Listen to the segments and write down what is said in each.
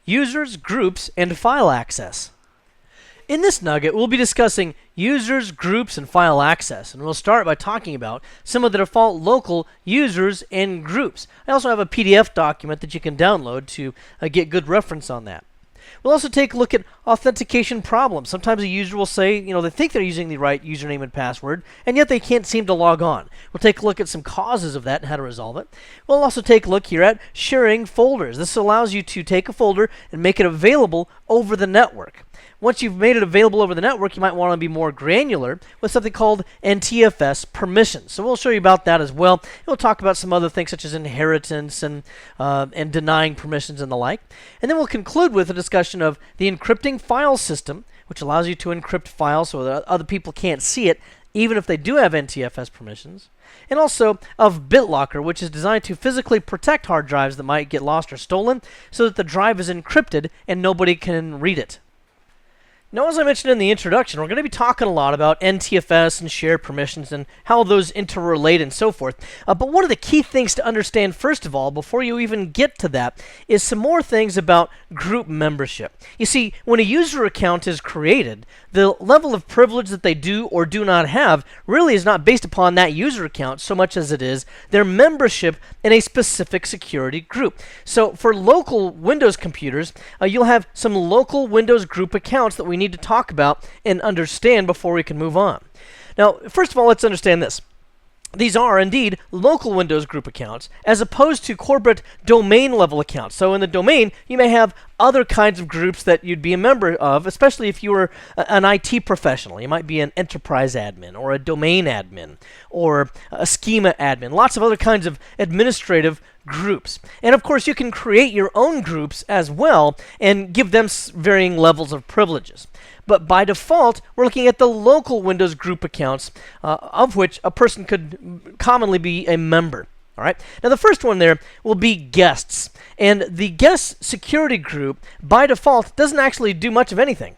Users, groups, and file access. In this nugget, we'll be discussing users, groups, and file access. And we'll start by talking about some of the default local users and groups. I also have a PDF document that you can download to get good reference on that. We'll also take a look at authentication problems. Sometimes a user will say, they think they're using the right username and password, and yet they can't seem to log on. We'll take a look at some causes of that and how to resolve it. We'll also take a look here at sharing folders. This allows you to take a folder and make it available over the network. Once you've made it available over the network, you might want to be more granular with something called NTFS permissions. So we'll show you about that as well. And we'll talk about some other things such as inheritance and denying permissions and the like. And then we'll conclude with a discussion of the encrypting file system, which allows you to encrypt files so that other people can't see it, even if they do have NTFS permissions. And also of BitLocker, which is designed to physically protect hard drives that might get lost or stolen so that the drive is encrypted and nobody can read it. Now, as I mentioned in the introduction, we're going to be talking a lot about NTFS and shared permissions and how those interrelate and so forth. But one of the key things to understand, first of all, before you even get to that, is some more things about group membership. You see, when a user account is created, the level of privilege that they do or do not have really is not based upon that user account so much as it is their membership in a specific security group. So for local Windows computers, you'll have some local Windows group accounts that we need to talk about and understand before we can move on. Now, first of all, let's understand this. These are indeed local Windows group accounts as opposed to corporate domain level accounts. So in the domain, you may have other kinds of groups that you'd be a member of, especially if you were an IT professional. You might be an enterprise admin or a domain admin or a schema admin. Lots of other kinds of administrative groups. And of course, you can create your own groups as well and give them varying levels of privileges. But by default, we're looking at the local Windows group accounts, of which a person could commonly be a member. All right. Now, the first one there will be guests. And the guest security group, by default, doesn't actually do much of anything.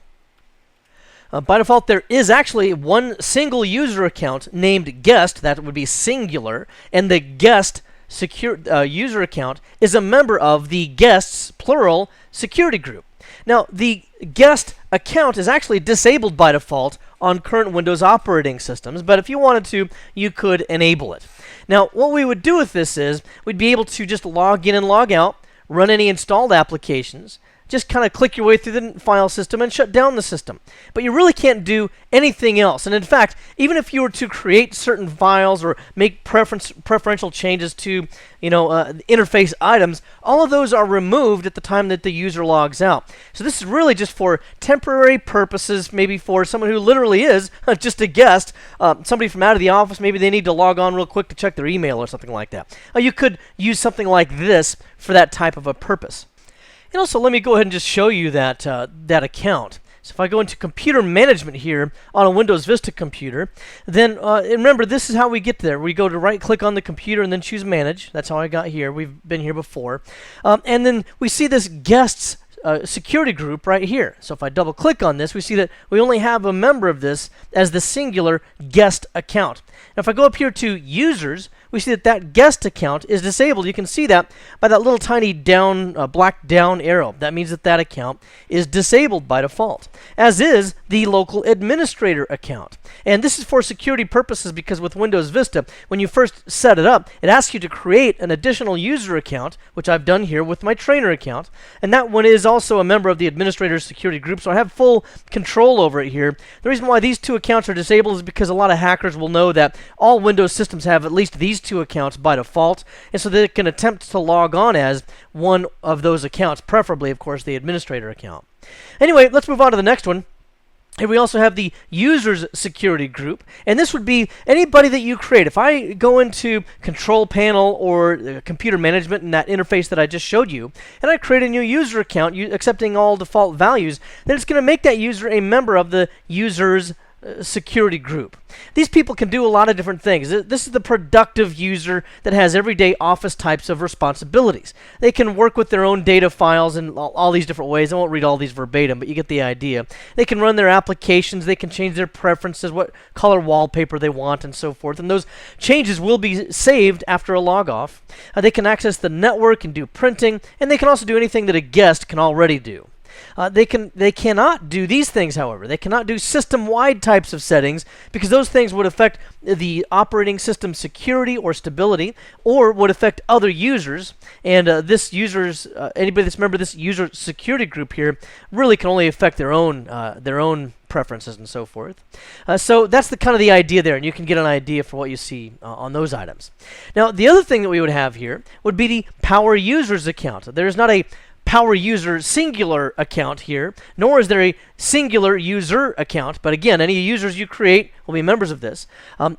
By default, there is actually one single user account named guest, that would be singular, and the guest user account is a member of the guests, plural, security group. Now, the guest account is actually disabled by default on current Windows operating systems, but if you wanted to, you could enable it. Now, what we would do with this is we'd be able to just log in and log out, run any installed applications, just kind of click your way through the file system and shut down the system. But you really can't do anything else. And in fact, even if you were to create certain files or make preferential changes to, interface items, all of those are removed at the time that the user logs out. So this is really just for temporary purposes, maybe for someone who literally is just a guest, somebody from out of the office, maybe they need to log on real quick to check their email or something like that. You could use something like this for that type of a purpose. And also, let me go ahead and just show you that account. So if I go into computer management here on a Windows Vista computer, then remember, this is how we get there. We go to right-click on the computer and then choose Manage. That's how I got here. We've been here before. And then we see this guests security group right here. So if I double-click on this, we see that we only have a member of this as the singular guest account. Now, if I go up here to users, we see that that guest account is disabled. You can see that by that little tiny down, black down arrow. That means that that account is disabled by default, as is the local administrator account. And this is for security purposes because with Windows Vista, when you first set it up, it asks you to create an additional user account, which I've done here with my trainer account. And that one is also a member of the administrator's security group, so I have full control over it here. The reason why these two accounts are disabled is because a lot of hackers will know that all Windows systems have at least these two accounts by default, and so they can attempt to log on as one of those accounts, preferably, of course, the administrator account. Anyway, let's move on to the next one. Here we also have the users security group, and this would be anybody that you create. If I go into control panel or computer management in that interface that I just showed you, and I create a new user account accepting all default values, then it's going to make that user a member of the users security group. These people can do a lot of different things. This is the productive user that has everyday office types of responsibilities. They can work with their own data files in all these different ways. I won't read all these verbatim, but you get the idea. They can run their applications. They can change their preferences, what color wallpaper they want, and so forth. And those changes will be saved after a log off. They can access the network and do printing, and they can also do anything that a guest can already do. They cannot do these things, however. They cannot do system-wide types of settings because those things would affect the operating system security or stability, or would affect other users. And anybody that's a member of this user security group here really can only affect their own preferences and so forth. So that's the kind of the idea there, and you can get an idea for what you see on those items. Now, the other thing that we would have here would be the power users account. There is not a power user singular account here, nor is there a singular user account. But again, any users you create will be members of this.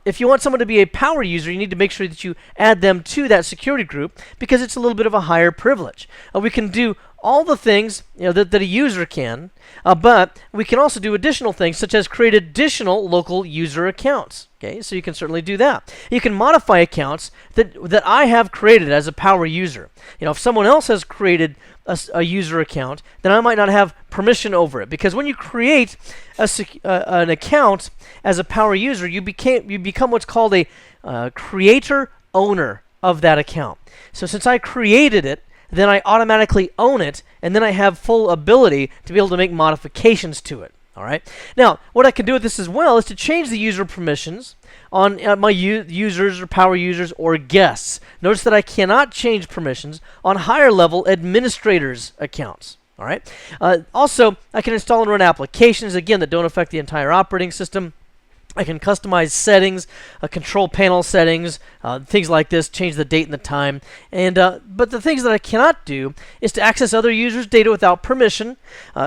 If you want someone to be a power user, you need to make sure that you add them to that security group because it's a little bit of a higher privilege. We can do all the things that a user can, but we can also do additional things such as create additional local user accounts. Okay, so you can certainly do that. You can modify accounts that I have created as a power user. If someone else has created a user account, then I might not have permission over it, because when you create an account as a power user, you become what's called a creator owner of that account. So since I created it, then I automatically own it, and then I have full ability to be able to make modifications to it. All right. Now, what I can do with this as well is to change the user permissions on my users or power users or guests. Notice that I cannot change permissions on higher level administrators' accounts. All right. Also, I can install and run applications, again, that don't affect the entire operating system. I can customize settings, control panel settings, things like this, change the date and the time. And but the things that I cannot do is to access other users' data without permission.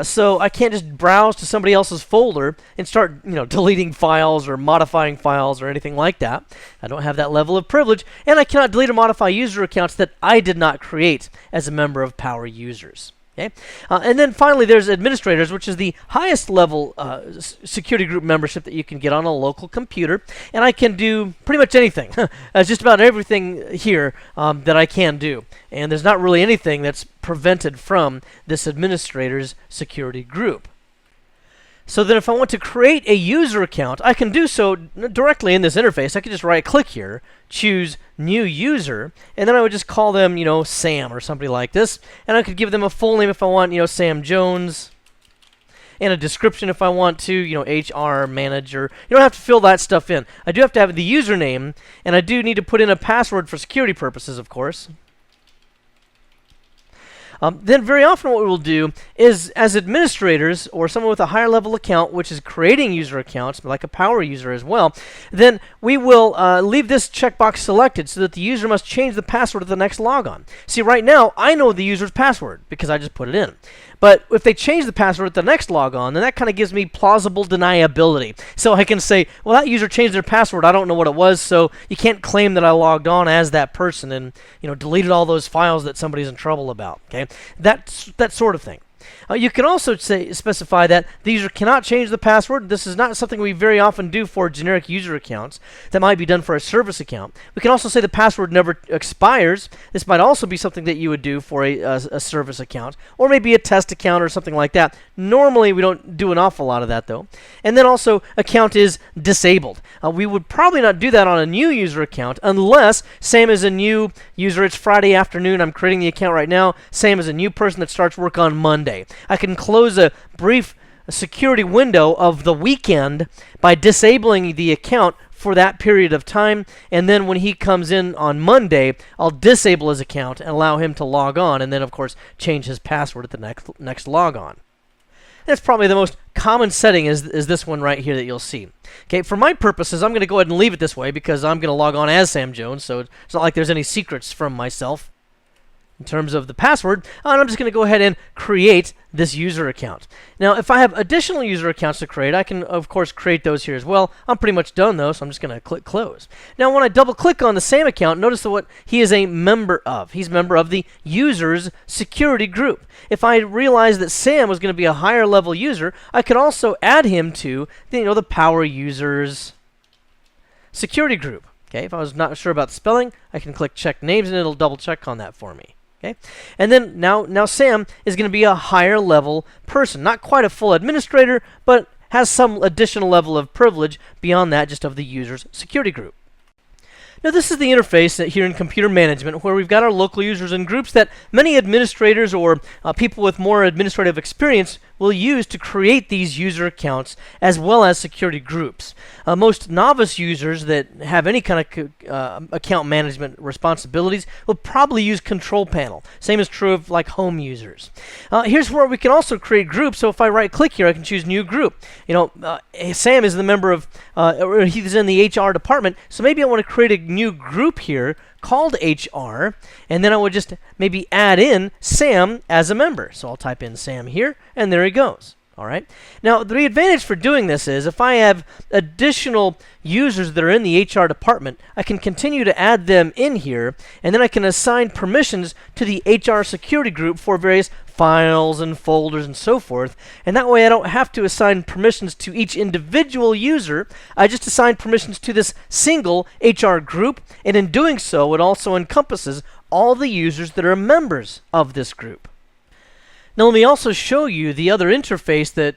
So I can't just browse to somebody else's folder and start, deleting files or modifying files or anything like that. I don't have that level of privilege, and I cannot delete or modify user accounts that I did not create as a member of Power Users. Okay. And then finally, there's administrators, which is the highest level security group membership that you can get on a local computer. And I can do pretty much anything. Just about everything here that I can do. And there's not really anything that's prevented from this administrator's security group. So then if I want to create a user account, I can do so directly in this interface. I can just right-click here, choose New User, and then I would just call them, Sam or somebody like this. And I could give them a full name if I want, Sam Jones, and a description if I want to, HR manager. You don't have to fill that stuff in. I do have to have the username, and I do need to put in a password for security purposes, of course. Then very often what we will do is, as administrators or someone with a higher level account, which is creating user accounts, like a power user as well, then we will leave this checkbox selected so that the user must change the password at the next logon. See, right now, I know the user's password because I just put it in. But if they change the password at the next logon, then that kind of gives me plausible deniability. So I can say, well, that user changed their password. I don't know what it was, so you can't claim that I logged on as that person and deleted all those files that somebody's in trouble about. Okay, that sort of thing. You can also specify that the user cannot change the password. This is not something we very often do for generic user accounts. That might be done for a service account. We can also say the password never expires. This might also be something that you would do for a service account, or maybe a test account or something like that. Normally, we don't do an awful lot of that, though. And then also, account is disabled. We would probably not do that on a new user account unless Sam is a new user. It's Friday afternoon. I'm creating the account right now. Sam is a new person that starts work on Monday. I can close a brief security window of the weekend by disabling the account for that period of time, and then when he comes in on Monday, I'll disable his account and allow him to log on, and then of course change his password at the next logon. That's probably the most common setting is this one right here that you'll see. Okay, for my purposes, I'm going to go ahead and leave it this way because I'm going to log on as Sam Jones, so it's not like there's any secrets from myself. in terms of the password, and I'm just going to go ahead and create this user account. Now, if I have additional user accounts to create, I can, of course, create those here as well. I'm pretty much done, though, so I'm just going to click Close. Now, when I double-click on the Sam account, notice what he is a member of. He's a member of the users security group. If I realized that Sam was going to be a higher-level user, I could also add him to the power users security group. Okay, if I was not sure about the spelling, I can click Check Names, and it'll double-check on that for me. Okay, and then now Sam is going to be a higher level person, not quite a full administrator, but has some additional level of privilege beyond that just of the user's security group. Now, this is the interface here in computer management where we've got our local users and groups that many administrators or people with more administrative experience will use to create these user accounts as well as security groups. Most novice users that have any kind of account management responsibilities will probably use Control Panel. Same is true of like home users. Here's where we can also create groups. So if I right-click here, I can choose New Group. Sam is the member of, or he's in the HR department, so maybe I want to create a new group here called HR, and then I would just maybe add in Sam as a member. So I'll type in Sam here, and there he goes. All right. Now, the advantage for doing this is if I have additional users that are in the HR department, I can continue to add them in here, and then I can assign permissions to the HR security group for various files and folders and so forth. And that way I don't have to assign permissions to each individual user. I just assign permissions to this single HR group, and in doing so, it also encompasses all the users that are members of this group. Now, let me also show you the other interface that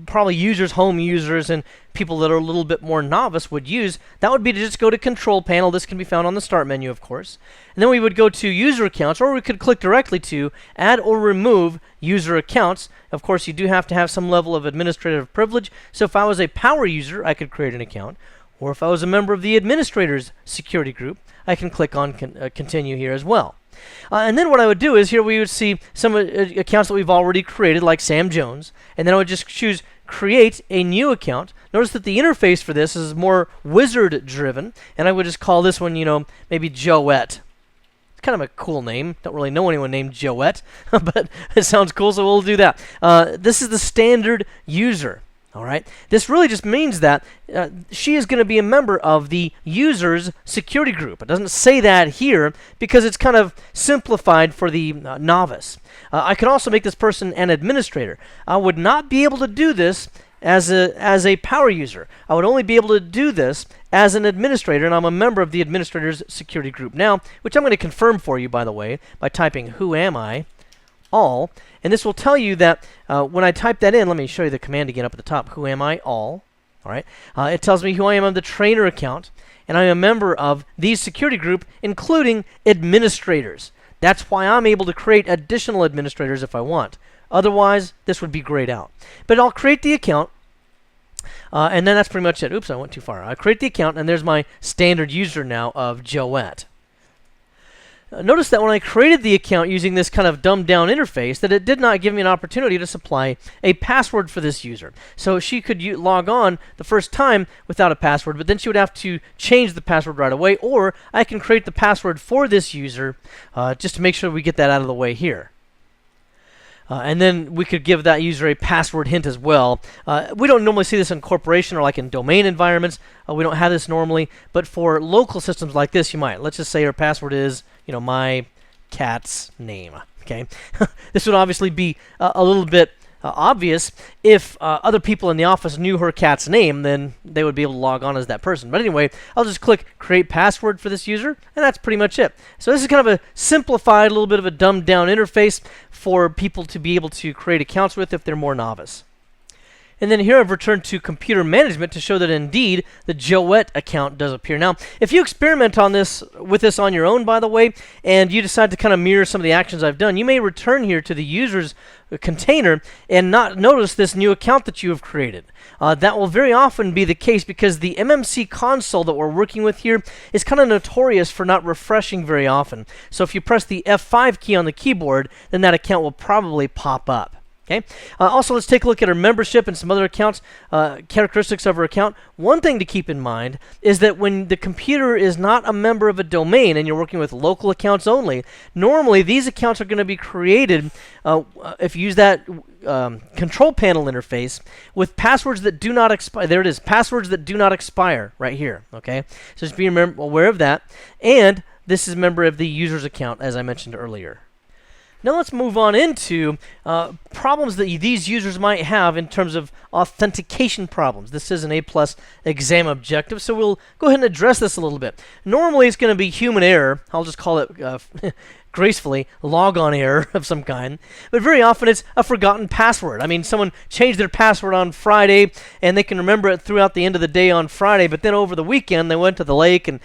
probably users, home users, and people that are a little bit more novice would use. That would be to just go to Control Panel. This can be found on the Start menu, of course. And then we would go to User Accounts, or we could click directly to Add or Remove User Accounts. Of course, you do have to have some level of administrative privilege. So if I was a power user, I could create an account. Or if I was a member of the administrator's security group, I can click on Continue here as well. And then what I would do is here we would see some accounts that we've already created, like Sam Jones, and then I would just choose Create a New Account. Notice that the interface for this is more wizard-driven, and I would just call this one, maybe Joette. It's kind of a cool name. Don't really know anyone named Joette, but it sounds cool, so we'll do that. This is the standard user. All right. This really just means that she is going to be a member of the user's security group. It doesn't say that here because it's kind of simplified for the novice. I could also make this person an administrator. I would not be able to do this as a power user. I would only be able to do this as an administrator, and I'm a member of the administrator's security group now, which I'm going to confirm for you, by the way, by typing Who Am I? All, and this will tell you that when I type that in, let me show you the command again up at the top, Who Am I? All right, it tells me who I am on the trainer account, and I'm a member of the security group, including administrators. That's why I'm able to create additional administrators if I want. Otherwise, this would be grayed out. But I'll create the account, and then that's pretty much it. Oops, I went too far. I create the account, and there's my standard user now of Joette. Notice that when I created the account using this kind of dumbed-down interface, that it did not give me an opportunity to supply a password for this user. So she could log on the first time without a password, but then she would have to change the password right away, or I can create the password for this user just to make sure we get that out of the way here. And then we could give that user a password hint as well. We don't normally see this in corporation or like in domain environments. We don't have this normally, but for local systems like this, you might. Let's just say our password is, my cat's name. Okay, this would obviously be a little bit obvious. If other people in the office knew her cat's name, then they would be able to log on as that person. But anyway, I'll just click Create Password for this user, and that's pretty much it. So this is kind of a simplified, a little bit of a dumbed-down interface for people to be able to create accounts with if they're more novice. And then here I've returned to computer management to show that indeed the Joette account does appear. Now, if you experiment on with this on your own, by the way, and you decide to kind of mirror some of the actions I've done, you may return here to the user's container and not notice this new account that you have created. That will very often be the case because the MMC console that we're working with here is kind of notorious for not refreshing very often. So if you press the F5 key on the keyboard, then that account will probably pop up. Okay. Also, let's take a look at our membership and some other accounts, characteristics of our account. One thing to keep in mind is that when the computer is not a member of a domain and you're working with local accounts only, normally these accounts are going to be created, if you use that control panel interface, with passwords that do not expire. There it is, passwords that do not expire right here. Okay. So just be aware of that. And this is a member of the user's account, as I mentioned earlier. Now let's move on into problems that these users might have in terms of authentication problems. This is an A+ exam objective, so we'll go ahead and address this a little bit. Normally it's going to be human error. I'll just call it gracefully logon error of some kind, but very often it's a forgotten password. I mean, someone changed their password on Friday and they can remember it throughout the end of the day on Friday, but then over the weekend they went to the lake and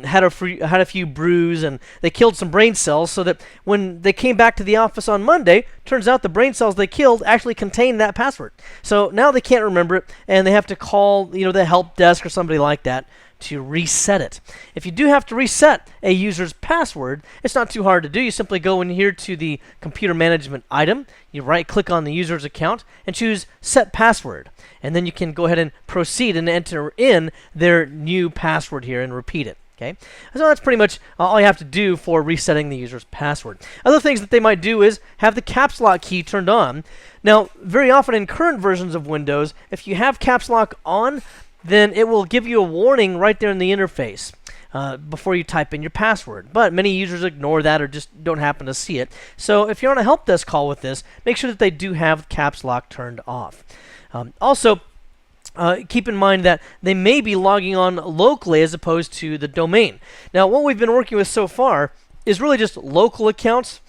had a few brews and they killed some brain cells, so that when they came back to the office on Monday, turns out the brain cells they killed actually contained that password. So now they can't remember it and they have to call, the help desk or somebody like that to reset it. If you do have to reset a user's password, it's not too hard to do. You simply go in here to the computer management item, you right-click on the user's account, and choose Set Password. And then you can go ahead and proceed and enter in their new password here and repeat it. Okay, so that's pretty much all you have to do for resetting the user's password. Other things that they might do is have the caps lock key turned on. Now, very often in current versions of Windows, if you have caps lock on, then it will give you a warning right there in the interface before you type in your password. But many users ignore that or just don't happen to see it. So if you're on a help desk call with this, make sure that they do have caps lock turned off. Also, keep in mind that they may be logging on locally as opposed to the domain. Now, what we've been working with so far is really just local accounts,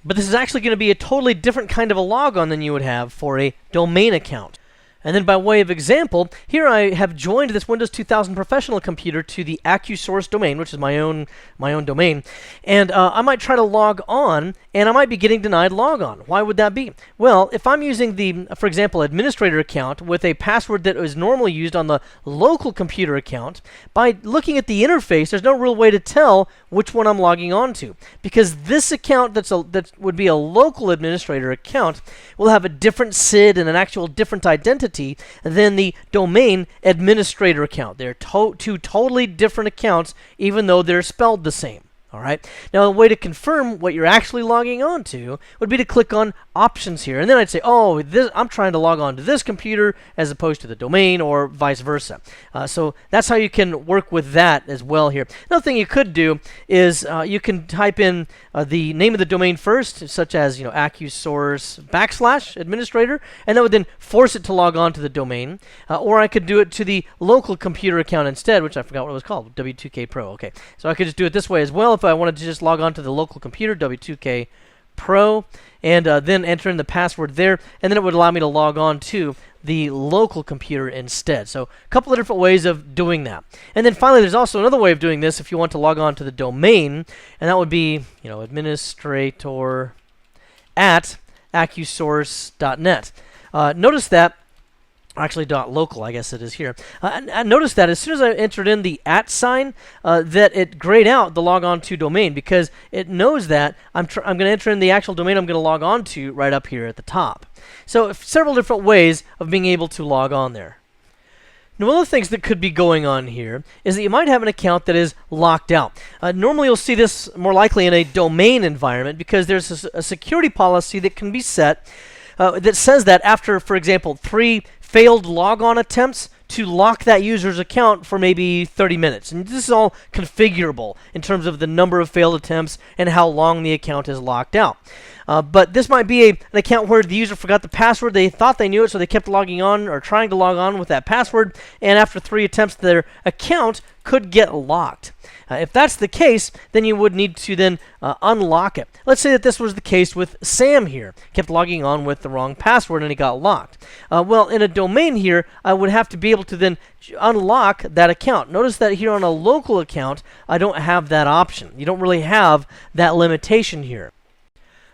but this is actually going to be a totally different kind of a logon than you would have for a domain account. And then by way of example, here I have joined this Windows 2000 professional computer to the AccuSource domain, which is my own domain. And I might try to log on, and I might be getting denied logon. Why would that be? Well, if I'm using the, for example, administrator account with a password that is normally used on the local computer account, by looking at the interface, there's no real way to tell which one I'm logging on to. Because this account that would be a local administrator account will have a different SID and an actual different identity than the domain administrator account. They're two totally different accounts, even though they're spelled the same. All right. Now, a way to confirm what you're actually logging on to would be to click on Options here, and then I'd say, oh, I'm trying to log on to this computer as opposed to the domain, or vice versa. So that's how you can work with that as well here. Another thing you could do is you can type in the name of the domain first, such as AccuSource / administrator, and that would then force it to log on to the domain. Or I could do it to the local computer account instead, which I forgot what it was called, W2K Pro. Okay, so I could just do it this way as well if I wanted to just log on to the local computer, W2K Pro, and then enter in the password there, and then it would allow me to log on to the local computer instead. So a couple of different ways of doing that. And then finally, there's also another way of doing this if you want to log on to the domain, and that would be, administrator at accusource.net. Notice that, actually .local, I guess it is here. Notice that as soon as I entered in the @ sign, that it grayed out the logon to domain, because it knows that I'm going to enter in the actual domain I'm going to log on to right up here at the top. So several different ways of being able to log on there. Now, one of the things that could be going on here is that you might have an account that is locked out. Normally, you'll see this more likely in a domain environment, because there's a security policy that can be set that says that after, for example, 3 failed logon attempts, to lock that user's account for maybe 30 minutes. And this is all configurable in terms of the number of failed attempts and how long the account is locked out. But this might be an account where the user forgot the password. They thought they knew it, so they kept logging on or trying to log on with that password. And after 3 attempts, their account could get locked. If that's the case, then you would need to then unlock it. Let's say that this was the case with Sam here. Kept logging on with the wrong password and he got locked. Well, in a domain here, I would have to be able to then unlock that account. Notice that here on a local account, I don't have that option. You don't really have that limitation here.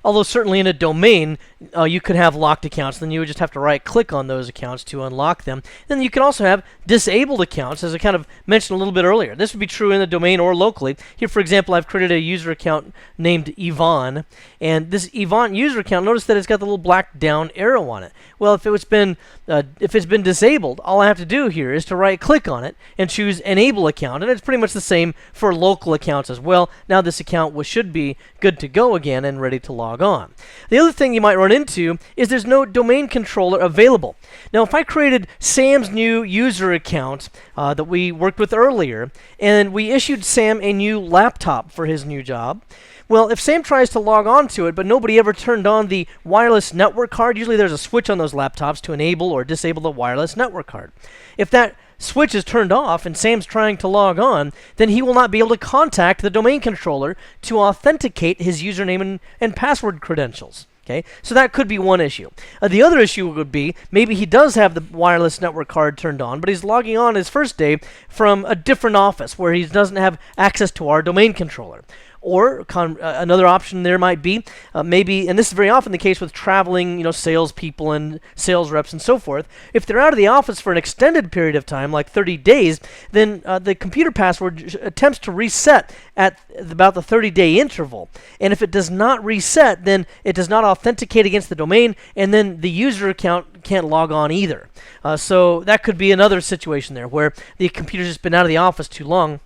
Although certainly in a domain, you could have locked accounts. Then you would just have to right-click on those accounts to unlock them. Then you can also have disabled accounts, as I kind of mentioned a little bit earlier. This would be true in the domain or locally. Here, for example, I've created a user account named Yvonne. And this Yvonne user account, notice that it's got the little black down arrow on it. Well, if it's been disabled, all I have to do here is to right-click on it and choose Enable Account. And it's pretty much the same for local accounts as well. Now this account should be good to go again and ready to log on. The other thing you might run into is there's no domain controller available. Now, if I created Sam's new user account that we worked with earlier, and we issued Sam a new laptop for his new job, well, if Sam tries to log on to it, but nobody ever turned on the wireless network card, usually there's a switch on those laptops to enable or disable the wireless network card. If that switch is turned off and Sam's trying to log on, then he will not be able to contact the domain controller to authenticate his username and password credentials. Okay, so that could be one issue. The other issue would be maybe he does have the wireless network card turned on, but he's logging on his first day from a different office where he doesn't have access to our domain controller. Or another option there might be maybe, and this is very often the case with traveling, salespeople and sales reps and so forth. If they're out of the office for an extended period of time, like 30 days, then the computer password attempts to reset at about the 30-day interval. And if it does not reset, then it does not authenticate against the domain, and then the user account can't log on either. So that could be another situation there where the computer's just been out of the office too long.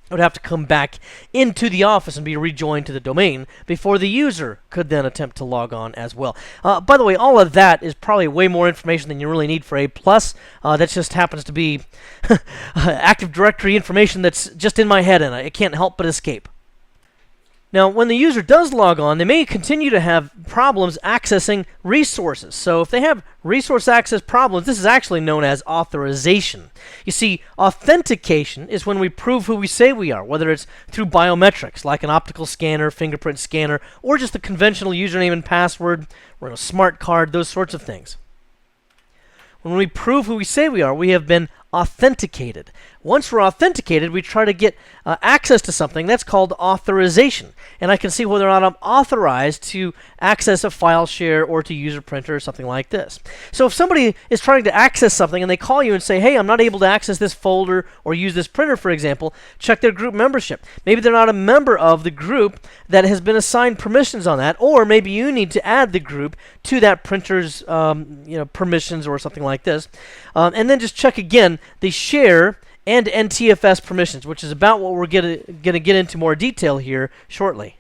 It would have to come back into the office and be rejoined to the domain before the user could then attempt to log on as well. By the way, all of that is probably way more information than you really need for A+. That just happens to be Active Directory information that's just in my head, and I can't help but escape. Now, when the user does log on, they may continue to have problems accessing resources. So if they have resource access problems, this is actually known as authorization. You see, authentication is when we prove who we say we are, whether it's through biometrics, like an optical scanner, fingerprint scanner, or just a conventional username and password, or a smart card, those sorts of things. When we prove who we say we are, we have been authenticated. Once we're authenticated, we try to get access to something that's called authorization. And I can see whether or not I'm authorized to access a file share or to use a printer or something like this. So if somebody is trying to access something and they call you and say, hey, I'm not able to access this folder or use this printer, for example, check their group membership. Maybe they're not a member of the group that has been assigned permissions on that, or maybe you need to add the group to that printer's permissions or something like this. And then just check again the share and NTFS permissions, which is about what we're going to get into more detail here shortly.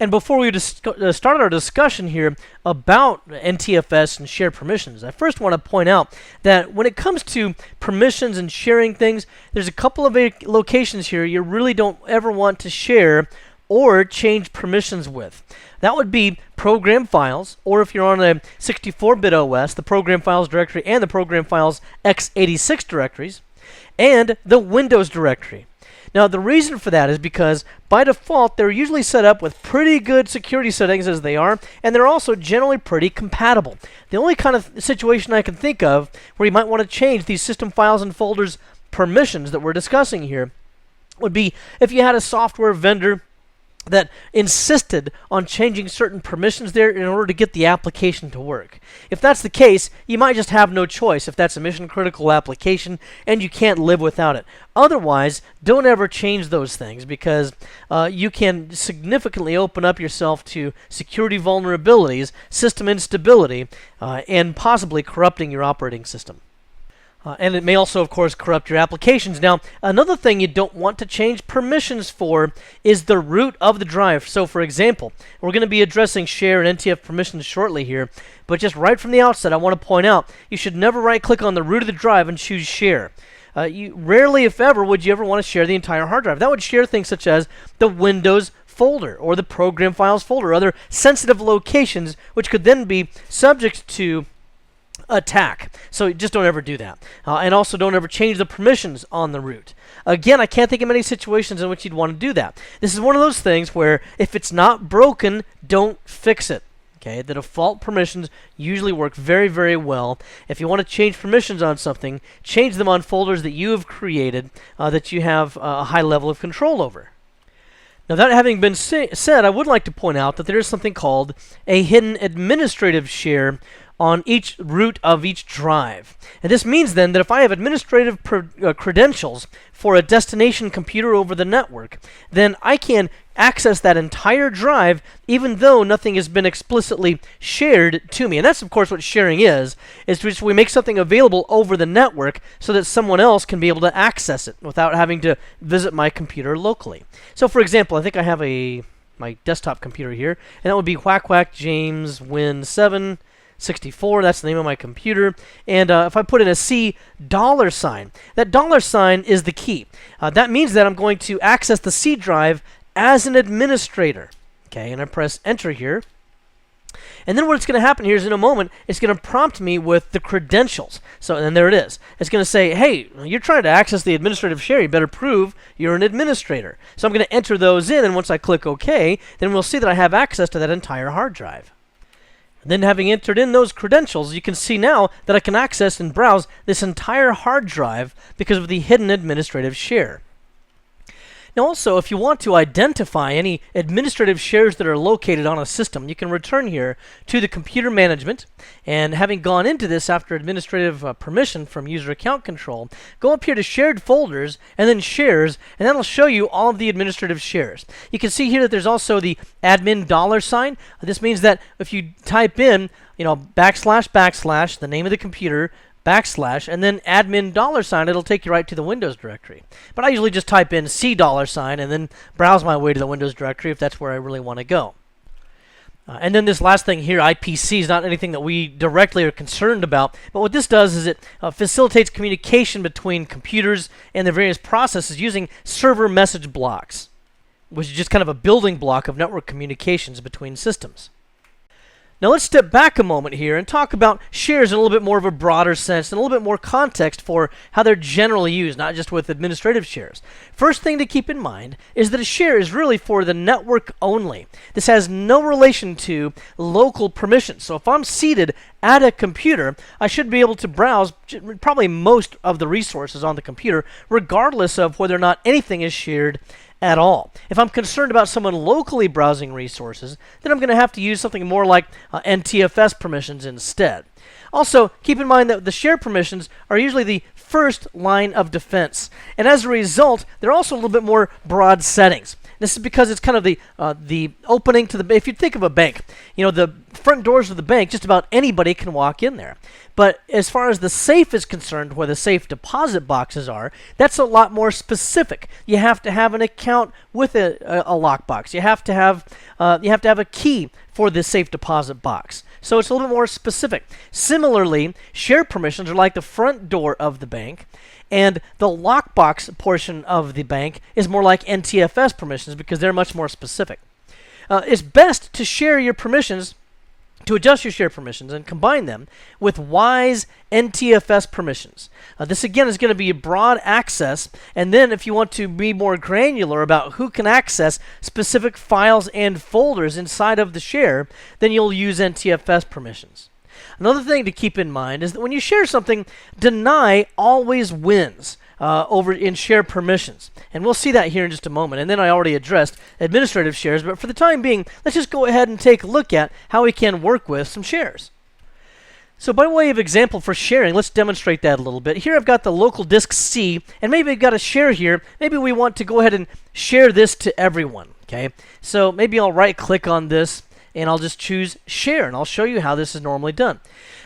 And before we start our discussion here about NTFS and share permissions, I first want to point out that when it comes to permissions and sharing things, there's a couple of locations here you really don't ever want to share or change permissions with. That would be program files, or if you're on a 64-bit OS, the program files directory and the program files x86 directories, and the Windows directory. Now, the reason for that is because, by default, they're usually set up with pretty good security settings as they are, and they're also generally pretty compatible. The only kind of situation I can think of where you might want to change these system files and folders permissions that we're discussing here would be if you had a software vendor that insisted on changing certain permissions there in order to get the application to work. If that's the case, you might just have no choice if that's a mission-critical application and you can't live without it. Otherwise, don't ever change those things because you can significantly open up yourself to security vulnerabilities, system instability, and possibly corrupting your operating system. And it may also, of course, corrupt your applications. Now, another thing you don't want to change permissions for is the root of the drive. So, for example, we're going to be addressing share and NTF permissions shortly here, but just right from the outset, I want to point out you should never right-click on the root of the drive and choose share. You rarely, if ever, would you ever want to share the entire hard drive. That would share things such as the Windows folder or the program files folder, other sensitive locations which could then be subject to attack. So just don't ever do that. And also don't ever change the permissions on the root. Again, I can't think of many situations in which you'd want to do that. This is one of those things where if it's not broken, don't fix it. Okay, the default permissions usually work very, very well. If you want to change permissions on something, change them on folders that you have created that you have a high level of control over. Now, that having been said, I would like to point out that there is something called a hidden administrative share on each root of each drive. And this means then that if I have administrative credentials for a destination computer over the network, then I can access that entire drive even though nothing has been explicitly shared to me. And that's, of course, what sharing is just we make something available over the network so that someone else can be able to access it without having to visit my computer locally. So, for example, I think I have my desktop computer here, and that would be Whack Whack James Win 764. That's the name of my computer. And if I put in a $, that $sign is the key. That means that I'm going to access the C drive as an administrator. Okay, and I press enter here. And then what's going to happen here is in a moment, it's going to prompt me with the credentials. So, and there it is. It's going to say, hey, you're trying to access the administrative share. You better prove you're an administrator. So I'm going to enter those in, and once I click OK, then we'll see that I have access to that entire hard drive. And then having entered in those credentials, you can see now that I can access and browse this entire hard drive because of the hidden administrative share. Now also, if you want to identify any administrative shares that are located on a system, you can return here to the computer management, and having gone into this after administrative permission from user account control, go up here to shared folders and then shares, and that'll show you all of the administrative shares. You can see here that there's also the admin $sign. This means that if you type in, \\, the name of the computer, \, and then admin $sign, it'll take you right to the Windows directory. But I usually just type in C $sign and then browse my way to the Windows directory if that's where I really want to go. And then this last thing here, IPC, is not anything that we directly are concerned about, but what this does is it facilitates communication between computers and their various processes using server message blocks, which is just kind of a building block of network communications between systems. Now let's step back a moment here and talk about shares in a little bit more of a broader sense and a little bit more context for how they're generally used, not just with administrative shares. First thing to keep in mind is that a share is really for the network only. This has no relation to local permissions. So if I'm seated at a computer, I should be able to browse probably most of the resources on the computer, regardless of whether or not anything is shared at all. If I'm concerned about someone locally browsing resources, then I'm going to have to use something more like NTFS permissions instead. Also, keep in mind that the share permissions are usually the first line of defense, and as a result, they're also a little bit more broad settings. This is because it's kind of the opening to the. If you think of a bank, the front doors of the bank, just about anybody can walk in there. But as far as the safe is concerned, where the safe deposit boxes are, that's a lot more specific. You have to have an account with a lockbox. You have to have a key for the safe deposit box. So it's a little bit more specific. Similarly, share permissions are like the front door of the bank, and the lockbox portion of the bank is more like NTFS permissions because they're much more specific. It's best to share your permissions, to adjust your share permissions and combine them with wise NTFS permissions. This again is going to be broad access, and then if you want to be more granular about who can access specific files and folders inside of the share, then you'll use NTFS permissions. Another thing to keep in mind is that when you share something, deny always wins over in share permissions. And we'll see that here in just a moment. And then I already addressed administrative shares, but for the time being, let's just go ahead and take a look at how we can work with some shares. So by way of example for sharing, let's demonstrate that a little bit. Here I've got the local disk C, and maybe I've got a share here. Maybe we want to go ahead and share this to everyone. Okay, so maybe I'll right-click on this, and I'll just choose Share, and I'll show you how this is normally done.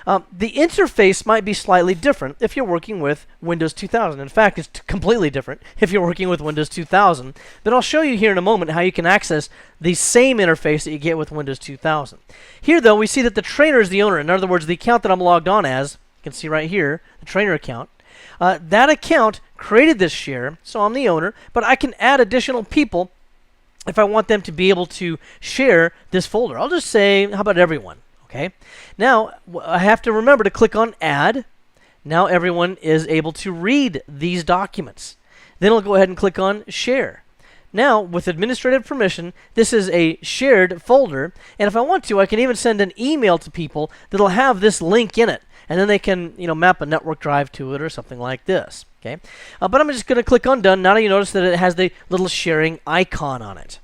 The interface might be slightly different if you're working with Windows 2000. In fact, it's completely different if you're working with Windows 2000. But I'll show you here in a moment how you can access the same interface that you get with Windows 2000. Here, though, we see that the trainer is the owner. In other words, the account that I'm logged on as, you can see right here, the trainer account. That account created this share, so I'm the owner, but I can add additional people if I want them to be able to share this folder. I'll just say, how about everyone? Okay. Now, I have to remember to click on Add. Now everyone is able to read these documents. Then I'll go ahead and click on Share. Now, with administrative permission, this is a shared folder, and if I want to, I can even send an email to people that'll have this link in it, and then they can, map a network drive to it or something like this. Okay. But I'm just going to click on Done. Now you notice that it has the little sharing icon on it.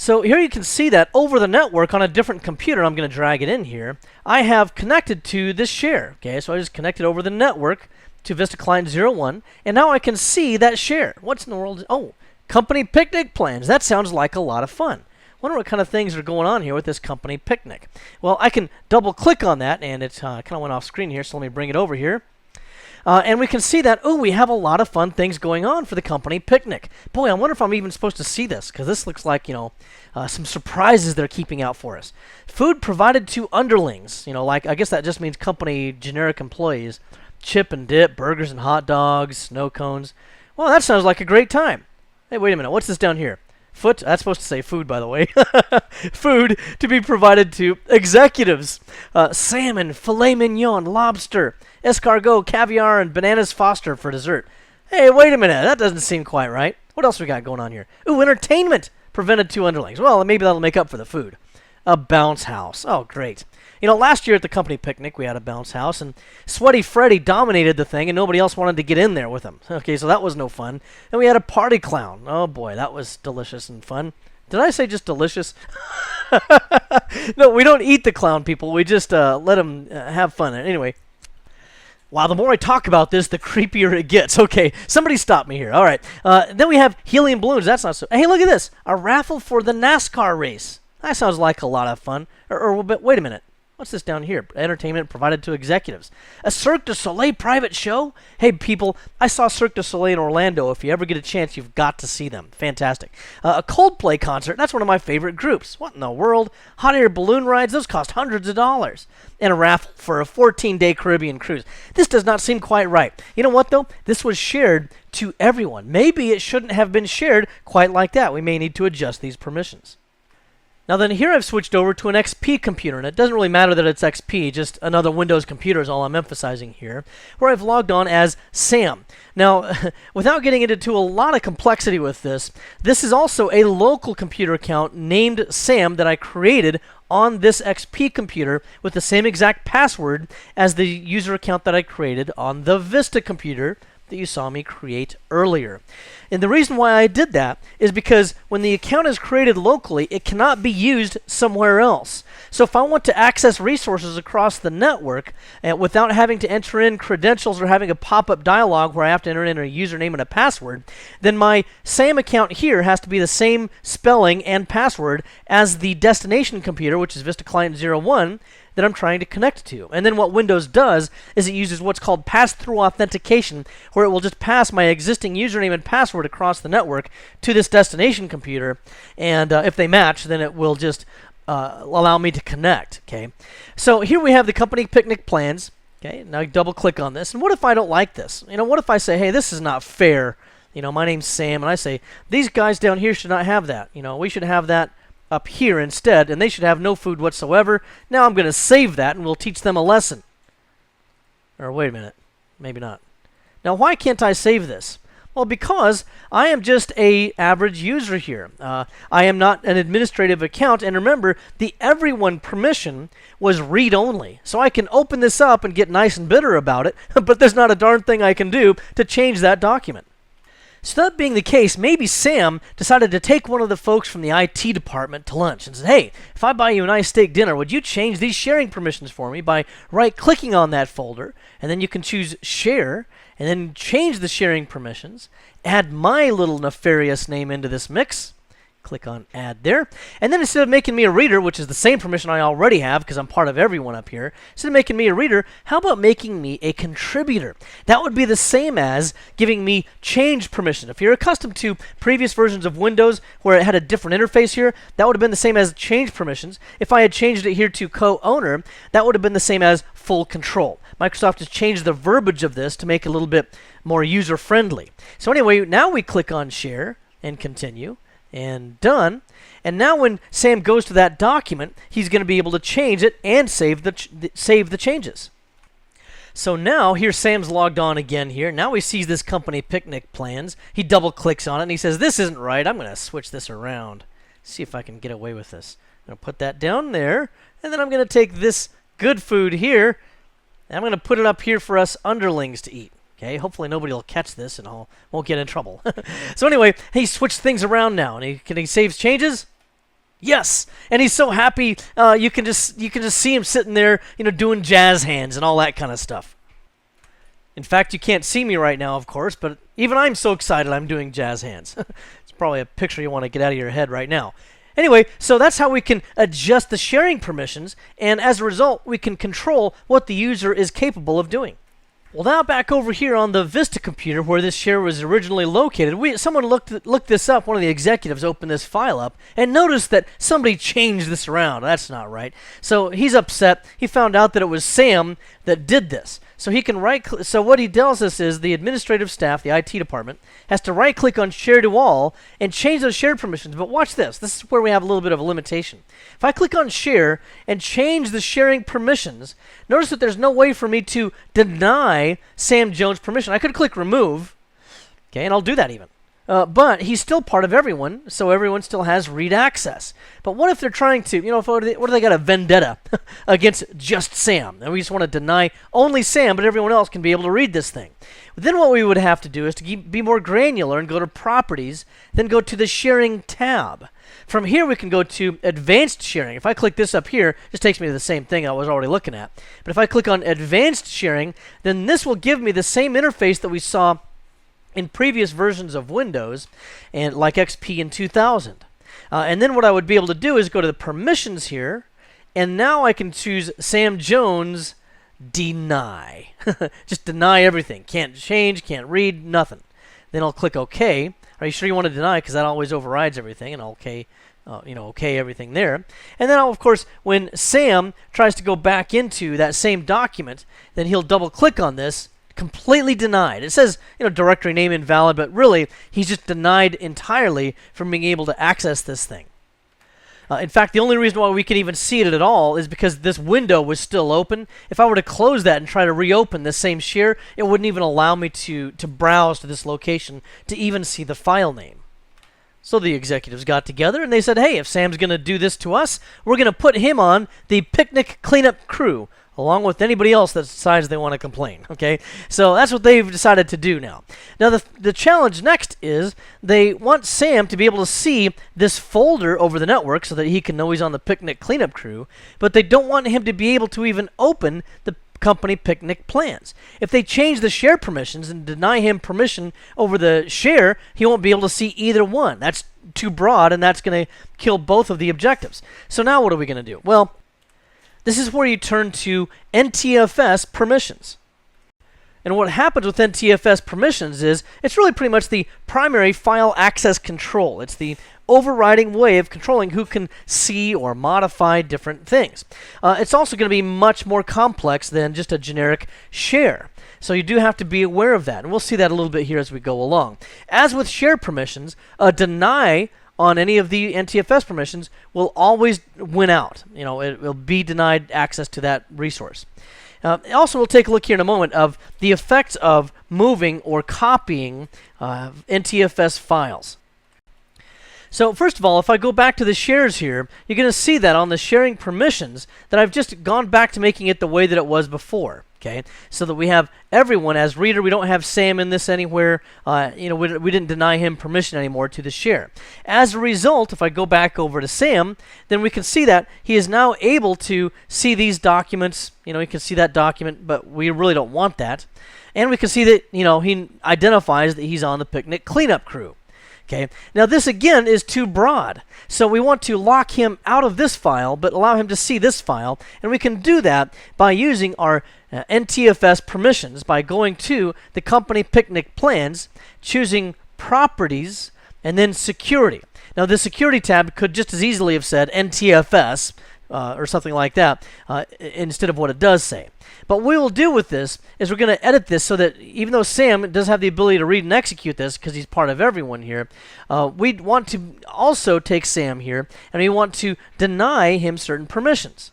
So here you can see that over the network on a different computer, I'm going to drag it in here, I have connected to this share. Okay, so I just connected over the network to Vista Client 01, and now I can see that share. What's in the world? Oh, company picnic plans. That sounds like a lot of fun. Wonder what kind of things are going on here with this company picnic. Well, I can double click on that, and it kind of went off screen here, so let me bring it over here. And we can see that, oh, we have a lot of fun things going on for the company picnic. Boy, I wonder if I'm even supposed to see this, because this looks like, some surprises they're keeping out for us. Food provided to underlings. Like, I guess that just means company generic employees. Chip and dip, burgers and hot dogs, snow cones. Well, that sounds like a great time. Hey, wait a minute. What's this down here? Foot? That's supposed to say food, by the way. Food to be provided to executives. Salmon, filet mignon, lobster, escargot, caviar, and bananas Foster for dessert. Hey, wait a minute. That doesn't seem quite right. What else we got going on here? Ooh, entertainment prevented to underlings. Well, maybe that'll make up for the food. A bounce house. Oh, great. Last year at the company picnic, we had a bounce house, and Sweaty Freddy dominated the thing, and nobody else wanted to get in there with him. Okay, so that was no fun. And we had a party clown. Oh, boy, that was delicious and fun. Did I say just delicious? No, we don't eat the clown, people. We just let them have fun. Anyway. Wow, the more I talk about this, the creepier it gets. Okay, somebody stop me here. All right. Then we have helium balloons. That's not so... Hey, look at this. A raffle for the NASCAR race. That sounds like a lot of fun. But wait a minute. What's this down here? Entertainment provided to executives. A Cirque du Soleil private show? Hey, people, I saw Cirque du Soleil in Orlando. If you ever get a chance, you've got to see them. Fantastic. A Coldplay concert. That's one of my favorite groups. What in the world? Hot air balloon rides? Those cost hundreds of dollars. And a raffle for a 14-day Caribbean cruise. This does not seem quite right. You know what, though? This was shared to everyone. Maybe it shouldn't have been shared quite like that. We may need to adjust these permissions. Now then, here I've switched over to an XP computer, and it doesn't really matter that it's XP, just another Windows computer is all I'm emphasizing here, where I've logged on as Sam. Now, without getting into a lot of complexity with this, this is also a local computer account named Sam that I created on this XP computer with the same exact password as the user account that I created on the Vista computer that you saw me create earlier. And the reason why I did that is because when the account is created locally, it cannot be used somewhere else. So if I want to access resources across the network without having to enter in credentials or having a pop-up dialog where I have to enter in a username and a password, then my SAM account here has to be the same spelling and password as the destination computer, which is Vista Client 01, that I'm trying to connect to. And then what Windows does is it uses what's called pass-through authentication, where it will just pass my existing username and password across the network to this destination computer, and if they match, then it will just allow me to connect. Okay, so here we have the company picnic plans. Okay, now double click on this, and what if I don't like this? What if I say, hey, this is not fair? My name's Sam, and I say these guys down here should not have that. We should have that up here instead, and they should have no food whatsoever. Now I'm going to save that, and we'll teach them a lesson. Or wait a minute, maybe not. Now why can't I save this? Well, because I am just a average user here. I am not an administrative account, and remember, the everyone permission was read-only. So I can open this up and get nice and bitter about it, but there's not a darn thing I can do to change that document. So that being the case, maybe Sam decided to take one of the folks from the IT department to lunch and said, hey, if I buy you a nice steak dinner, would you change these sharing permissions for me by right-clicking on that folder, and then you can choose Share, and then change the sharing permissions, add my little nefarious name into this mix, click on Add there, and then instead of making me a reader, which is the same permission I already have because I'm part of everyone up here, instead of making me a reader, how about making me a contributor? That would be the same as giving me change permission. If you're accustomed to previous versions of Windows where it had a different interface here, that would have been the same as change permissions. If I had changed it here to co-owner, that would have been the same as full control. Microsoft has changed the verbiage of this to make it a little bit more user-friendly. So anyway, now we click on Share and Continue. And done. And now when Sam goes to that document, he's going to be able to change it and save the changes. So now, here Sam's logged on again here. Now he sees this company picnic plans. He double clicks on it and he says, this isn't right. I'm going to switch this around. See if I can get away with this. I'm going to put that down there. And then I'm going to take this good food here. And I'm going to put it up here for us underlings to eat. Okay, hopefully nobody will catch this and won't get in trouble. So anyway, he switched things around now, and he saves changes. Yes, and he's so happy. You can just see him sitting there, doing jazz hands and all that kind of stuff. In fact, you can't see me right now, of course, but even I'm so excited I'm doing jazz hands. It's probably a picture you want to get out of your head right now. Anyway, so that's how we can adjust the sharing permissions, and as a result, we can control what the user is capable of doing. Well, now back over here on the Vista computer where this share was originally located, someone looked this up. One of the executives opened this file up and noticed that somebody changed this around. That's not right. So he's upset. He found out that it was Sam that did this. So he can so what he tells us is the administrative staff, the IT department, has to right-click on Share to All and change those shared permissions. But watch this. This is where we have a little bit of a limitation. If I click on Share and change the sharing permissions, notice that there's no way for me to deny Sam Jones permission. I could click Remove, okay, and I'll do that even. But he's still part of everyone, so everyone still has read access. But what if they're trying to, what if they got a vendetta against just Sam? And we just want to deny only Sam, but everyone else can be able to read this thing. Then what we would have to do is to be more granular and go to Properties, then go to the Sharing tab. From here, we can go to Advanced Sharing. If I click this up here, this takes me to the same thing I was already looking at. But if I click on Advanced Sharing, then this will give me the same interface that we saw in previous versions of Windows, and like XP in 2000. And then what I would be able to do is go to the permissions here, and now I can choose Sam Jones Deny. Just deny everything. Can't change, can't read, nothing. Then I'll click OK. Are you sure you want to deny? Because that always overrides everything, and I'll OK everything there. And then, of course, when Sam tries to go back into that same document, then he'll double-click on this. Completely denied. It says, directory name invalid, but really, he's just denied entirely from being able to access this thing. In fact, the only reason why we can even see it at all is because this window was still open. If I were to close that and try to reopen the same share, it wouldn't even allow me to browse to this location to even see the file name. So the executives got together and they said, hey, if Sam's going to do this to us, we're going to put him on the picnic cleanup crew, along with anybody else that decides they want to complain, okay? So that's what they've decided to do now. Now, the challenge next is they want Sam to be able to see this folder over the network so that he can know he's on the picnic cleanup crew, but they don't want him to be able to even open the company picnic plans. If they change the share permissions and deny him permission over the share, he won't be able to see either one. That's too broad, and that's going to kill both of the objectives. So now what are we going to do? Well, this is where you turn to NTFS permissions. And what happens with NTFS permissions is it's really pretty much the primary file access control. It's the overriding way of controlling who can see or modify different things. It's also going to be much more complex than just a generic share. So you do have to be aware of that. And we'll see that a little bit here as we go along. As with share permissions, a deny on any of the NTFS permissions will always win out. It will be denied access to that resource. Also, we'll take a look here in a moment of the effects of moving or copying NTFS files. So first of all, if I go back to the shares here, you're going to see that on the sharing permissions that I've just gone back to making it the way that it was before. Okay, so that we have everyone as reader. We don't have Sam in this anywhere. We didn't deny him permission anymore to the share. As a result, if I go back over to Sam, then we can see that he is now able to see these documents. He can see that document, but we really don't want that. And we can see that he identifies that he's on the picnic cleanup crew. Okay. Now this again is too broad. So we want to lock him out of this file, but allow him to see this file. And we can do that by using our NTFS permissions by going to the company picnic plans, choosing Properties, and then Security. Now the Security tab could just as easily have said NTFS or something like that instead of what it does say. But what we will do with this is we're going to edit this so that even though Sam does have the ability to read and execute this because he's part of everyone here, we want to also take Sam here and we want to deny him certain permissions.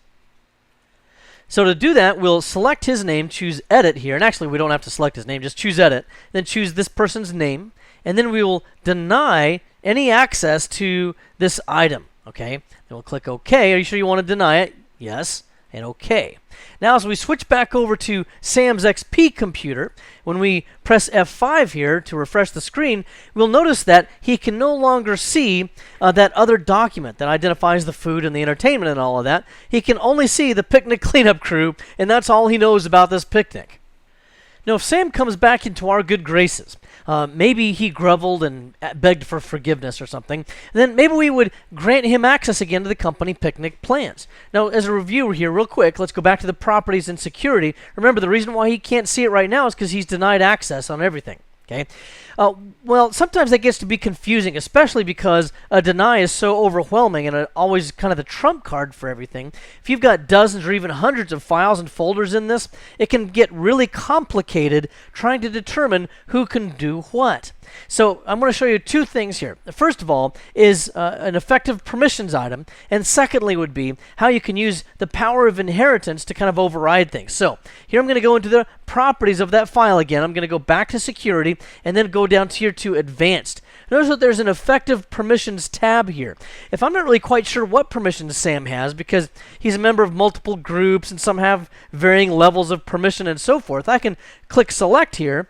So to do that, we'll select his name, choose Edit here, and actually we don't have to select his name, just choose Edit, then choose this person's name, and then we will deny any access to this item. Okay, then we'll click OK. Are you sure you want to deny it? Yes. and OK. Now, as we switch back over to Sam's XP computer, when we press F5 here to refresh the screen, we'll notice that he can no longer see that other document that identifies the food and the entertainment and all of that. He can only see the picnic cleanup crew, and that's all he knows about this picnic. Now, if Sam comes back into our good graces, maybe he groveled and begged for forgiveness or something, then maybe we would grant him access again to the company picnic plans. Now, as a review here, real quick, let's go back to the properties and security. Remember, the reason why he can't see it right now is because he's denied access on everything. Okay. Well, sometimes that gets to be confusing, especially because a deny is so overwhelming and always kind of the trump card for everything. If you've got dozens or even hundreds of files and folders in this, it can get really complicated trying to determine who can do what. So I'm going to show you two things here. First of all is an effective permissions item, and secondly would be how you can use the power of inheritance to kind of override things. So here I'm going to go into the properties of that file again. I'm going to go back to security and then go down here to advanced. Notice that there's an effective permissions tab here. If I'm not really quite sure what permissions Sam has, because he's a member of multiple groups and some have varying levels of permission and so forth, I can click select here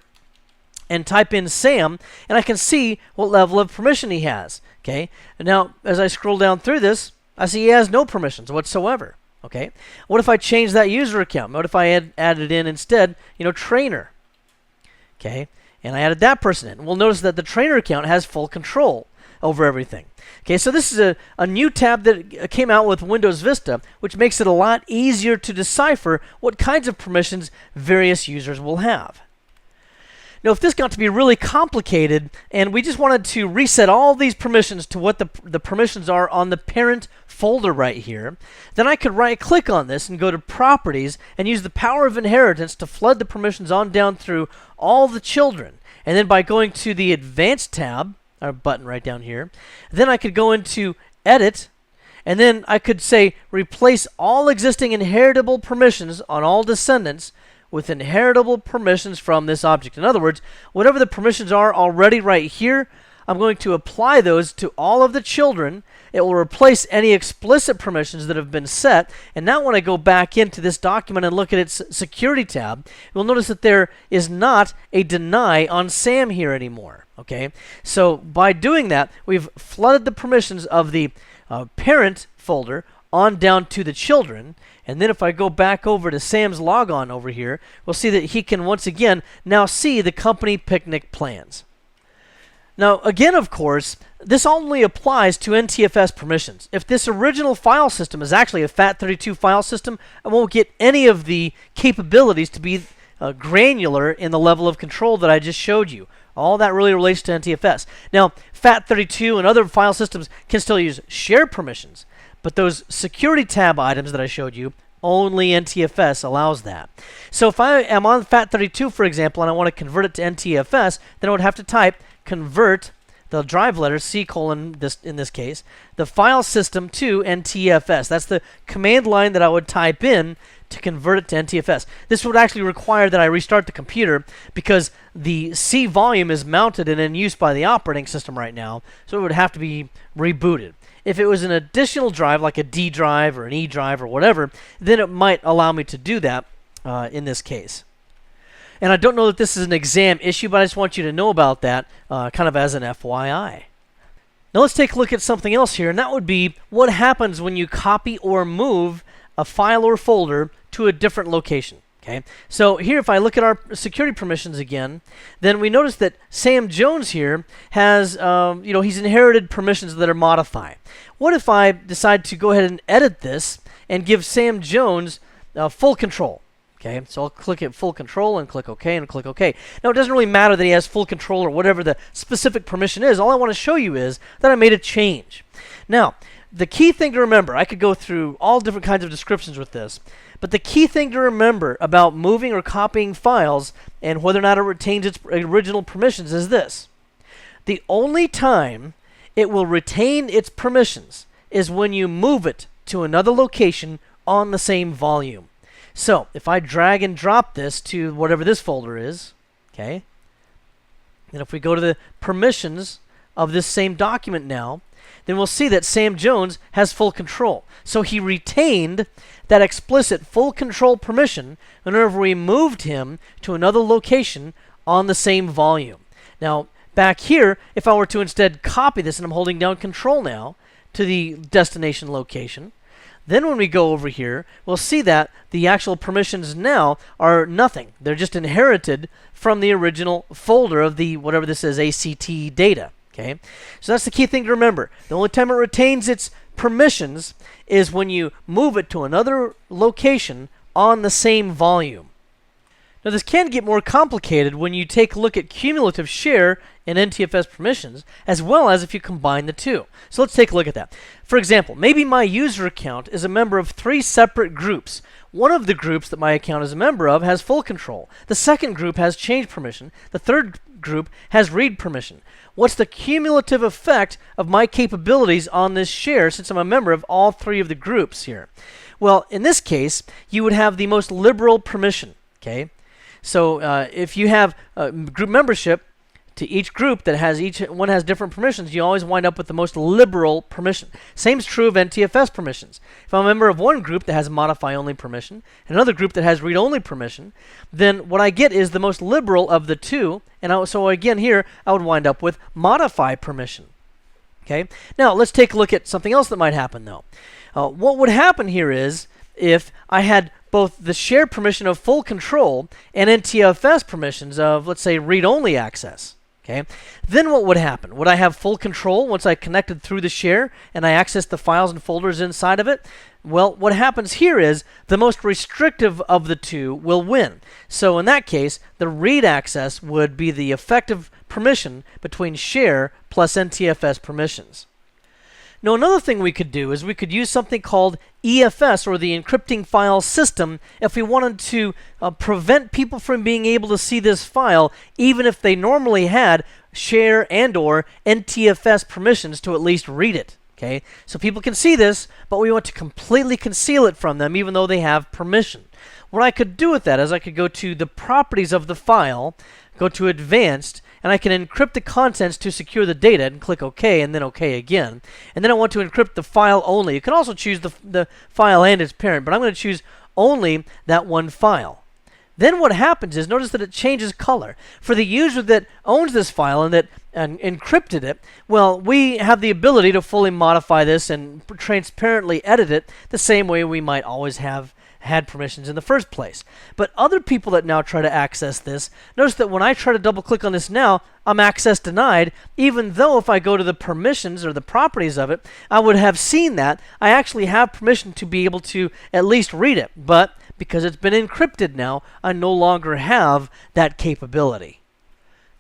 and type in Sam, and I can see what level of permission he has. Okay. And now, as I scroll down through this, I see he has no permissions whatsoever. Okay. What if I change that user account? What if I added in instead, trainer? Okay. And I added that person in. We'll notice that the trainer account has full control over everything. Okay, so this is a new tab that came out with Windows Vista, which makes it a lot easier to decipher what kinds of permissions various users will have. Now, if this got to be really complicated and we just wanted to reset all these permissions to what the permissions are on the parent folder right here, then I could right-click on this and go to Properties and use the power of inheritance to flood the permissions on down through all the children. And then by going to the Advanced tab, or button right down here, then I could go into Edit, and then I could say replace all existing inheritable permissions on all descendants with inheritable permissions from this object. In other words, whatever the permissions are already right here, I'm going to apply those to all of the children. It will replace any explicit permissions that have been set. And now when I go back into this document and look at its security tab, you'll notice that there is not a deny on Sam here anymore. Okay, so by doing that, we've flooded the permissions of the parent folder on down to the children. And then if I go back over to Sam's logon over here, we'll see that he can once again now see the company picnic plans. Now, again, of course, this only applies to NTFS permissions. If this original file system is actually a FAT32 file system, I won't get any of the capabilities to be granular in the level of control that I just showed you. All that really relates to NTFS. Now, FAT32 and other file systems can still use shared permissions, but those security tab items that I showed you, only NTFS allows that. So if I am on FAT32, for example, and I want to convert it to NTFS, then I would have to type convert the drive letter C colon, in this case, the file system to NTFS. That's the command line that I would type in to convert it to NTFS. This would actually require that I restart the computer because the C volume is mounted and in use by the operating system right now, so it would have to be rebooted. If it was an additional drive, like a D drive or an E drive or whatever, then it might allow me to do that in this case. And I don't know that this is an exam issue, but I just want you to know about that kind of as an FYI. Now let's take a look at something else here, and that would be what happens when you copy or move a file or folder to a different location. Okay, so here if I look at our security permissions again, then we notice that Sam Jones here has, he's inherited permissions that are modified. What if I decide to go ahead and edit this and give Sam Jones full control? Okay, so I'll click at full control and click OK and click OK. Now, it doesn't really matter that he has full control or whatever the specific permission is. All I want to show you is that I made a change. Now, the key thing to remember, I could go through all different kinds of descriptions with this, but the key thing to remember about moving or copying files and whether or not it retains its original permissions is this. The only time it will retain its permissions is when you move it to another location on the same volume. So, if I drag and drop this to whatever this folder is, okay, and if we go to the permissions of this same document now, then we'll see that Sam Jones has full control. So he retained that explicit full control permission whenever we moved him to another location on the same volume. Now, back here, if I were to instead copy this, and I'm holding down Control now to the destination location, then when we go over here, we'll see that the actual permissions now are nothing. They're just inherited from the original folder of the, whatever this is, ACT data. Okay? So that's the key thing to remember. The only time it retains its permissions is when you move it to another location on the same volume. Now, this can get more complicated when you take a look at cumulative share and NTFS permissions, as well as if you combine the two. So let's take a look at that. For example, maybe my user account is a member of 3 separate groups. One of the groups that my account is a member of has full control. The second group has change permission. The third group has read permission. What's the cumulative effect of my capabilities on this share since I'm a member of all 3 of the groups here? Well, in this case, you would have the most liberal permission. Okay? So if you have group membership to each group that has each one has different permissions, you always wind up with the most liberal permission. Same is true of NTFS permissions. If I'm a member of one group that has modify only permission and another group that has read only permission, then what I get is the most liberal of the two. And so again here, I would wind up with modify permission. Okay. Now let's take a look at something else that might happen though. What would happen here is if I had both the share permission of full control and NTFS permissions of, let's say, read-only access. Okay, then what would happen? Would I have full control once I connected through the share and I accessed the files and folders inside of it? Well, what happens here is the most restrictive of the two will win. So in that case, the read access would be the effective permission between share plus NTFS permissions. Now, another thing we could do is we could use something called EFS, or the encrypting file system, if we wanted to prevent people from being able to see this file, even if they normally had share and or NTFS permissions to at least read it. Okay, so people can see this, but we want to completely conceal it from them, even though they have permission. What I could do with that is I could go to the properties of the file, go to Advanced, and I can encrypt the contents to secure the data and click OK and then OK again. And then I want to encrypt the file only. You can also choose the file and its parent, but I'm going to choose only that one file. Then what happens is, notice that it changes color. For the user that owns this file and that encrypted it, well, we have the ability to fully modify this and transparently edit it the same way we might always have had permissions in the first place. But other people that now try to access this, notice that when I try to double click on this now, I'm access denied, even though if I go to the permissions or the properties of it, I would have seen that I actually have permission to be able to at least read it. But because it's been encrypted now, I no longer have that capability.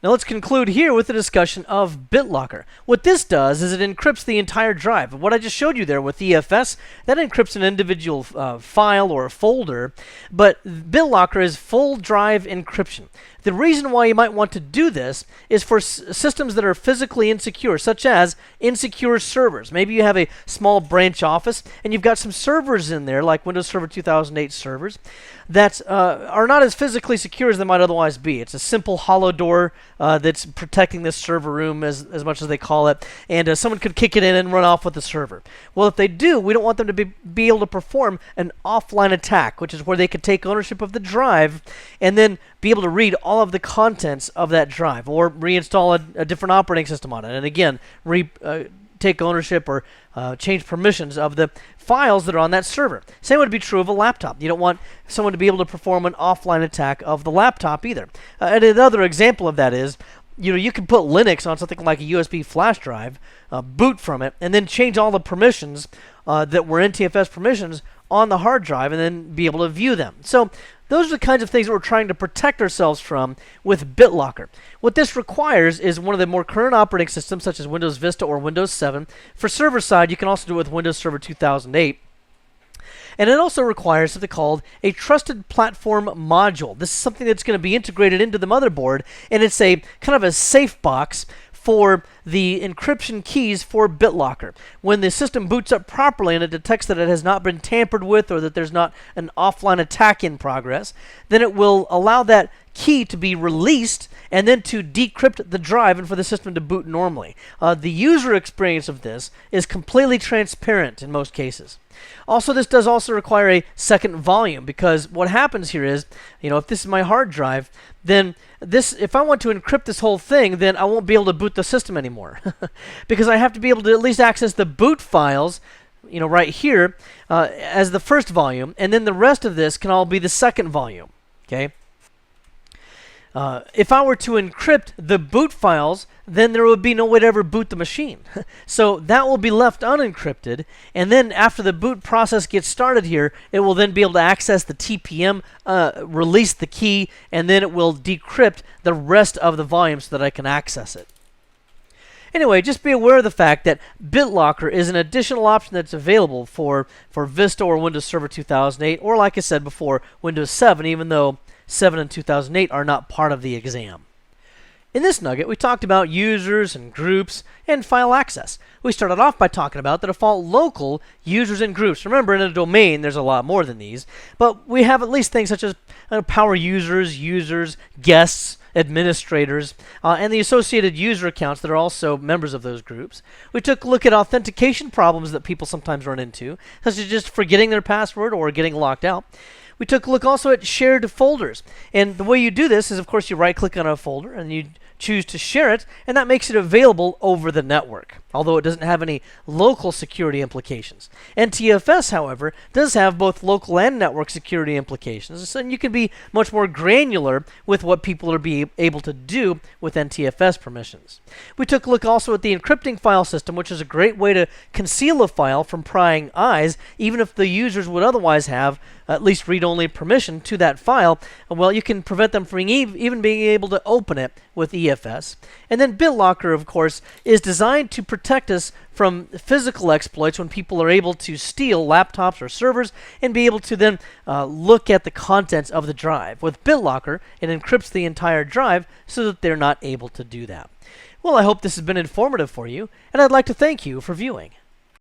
Now let's conclude here with a discussion of BitLocker. What this does is it encrypts the entire drive. What I just showed you there with EFS, that encrypts an individual file or a folder, but BitLocker is full drive encryption. The reason why you might want to do this is for systems that are physically insecure, such as insecure servers. Maybe you have a small branch office and you've got some servers in there, like Windows Server 2008 servers, that are not as physically secure as they might otherwise be. It's a simple hollow door that's protecting this server room as much as they call it, and someone could kick it in and run off with the server. Well, if they do, we don't want them to be able to perform an offline attack, which is where they could take ownership of the drive and then be able to read all of the contents of that drive, or reinstall a different operating system on it, and again, take ownership or change permissions of the files that are on that server. Same would be true of a laptop. You don't want someone to be able to perform an offline attack of the laptop either. And another example of that is, you can put Linux on something like a USB flash drive, boot from it, and then change all the permissions that were NTFS permissions on the hard drive, and then be able to view them. So those are the kinds of things that we're trying to protect ourselves from with BitLocker. What this requires is one of the more current operating systems, such as Windows Vista or Windows 7. For server side, you can also do it with Windows Server 2008. And it also requires something called a trusted platform module. This is something that's going to be integrated into the motherboard, and it's a kind of a safe box for the encryption keys for BitLocker. When the system boots up properly and it detects that it has not been tampered with or that there's not an offline attack in progress, then it will allow that key to be released and then to decrypt the drive and for the system to boot normally. The user experience of this is completely transparent in most cases. Also, this does also require a second volume, because what happens here is, if this is my hard drive, then if I want to encrypt this whole thing, then I won't be able to boot the system anymore. Because I have to be able to at least access the boot files, right here, as the first volume, and then the rest of this can all be the second volume. Okay. If I were to encrypt the boot files, then there would be no way to ever boot the machine. So that will be left unencrypted, and then after the boot process gets started here, it will then be able to access the TPM, release the key, and then it will decrypt the rest of the volume so that I can access it. Anyway, just be aware of the fact that BitLocker is an additional option that's available for Vista or Windows Server 2008, or like I said before, Windows 7, even though 7 and 2008 are not part of the exam. In this nugget, we talked about users and groups and file access. We started off by talking about the default local users and groups. Remember, in a domain, there's a lot more than these, but we have at least things such as power users, guests, administrators, and the associated user accounts that are also members of those groups. We took a look at authentication problems that people sometimes run into, such as just forgetting their password or getting locked out. We took a look also at shared folders. And the way you do this is, of course, you right-click on a folder and you choose to share it, and that makes it available over the network, although it doesn't have any local security implications. NTFS, however, does have both local and network security implications, and you can be much more granular with what people are able to do with NTFS permissions. We took a look also at the encrypting file system, which is a great way to conceal a file from prying eyes, even if the users would otherwise have at least read-only permission to that file. Well, you can prevent them from even being able to open it with EFS. And then BitLocker, of course, is designed to protect us from physical exploits when people are able to steal laptops or servers and be able to then look at the contents of the drive. With BitLocker, it encrypts the entire drive so that they're not able to do that. Well, I hope this has been informative for you, and I'd like to thank you for viewing.